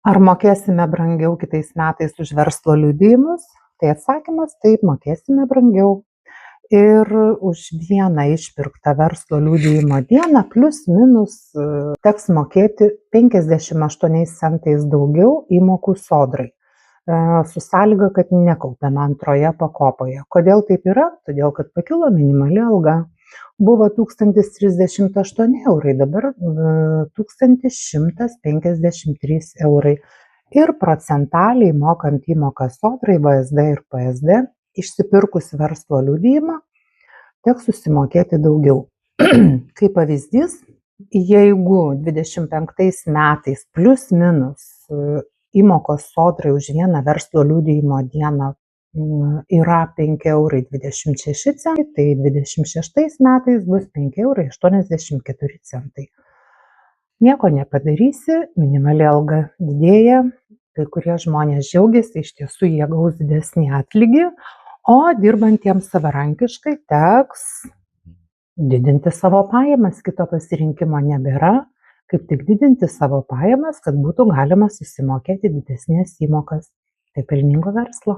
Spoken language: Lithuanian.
Ar mokėsime brangiau kitais metais už verslo liudijimus? Tai atsakymas taip, mokėsime brangiau. Ir už vieną išpirktą verslo liudijimo dieną plius minus teks mokėti 58 centais daugiau įmokų sodrai. Su sąlyga, kad nekaupiama antroje pakopoje. Kodėl taip yra? Todėl, kad pakilo minimali alga. Buvo 1038 eurai, dabar 1153 eurai. Ir procentaliai mokant įmoką sodrai, VSD ir PSD, išsipirkus verslo liudijimą, teks susimokėti daugiau. Kaip pavyzdys, jeigu 25 metais plius minus įmokos sodrai už vieną verslo liudijimo dieną yra 5,26 eurai, tai 26 metais bus 5,84 eurai. Nieko nepadarysi, minimali alga didėja, kai kurie žmonės džiaugiasi, iš tiesų jie gaus didesnį atlygį, o dirbantiems savarankiškai teks didinti savo pajamas, kito pasirinkimo nebėra, kaip tik didinti savo pajamas, kad būtų galima susimokėti didesnės įmokas. Tai pelningo verslo.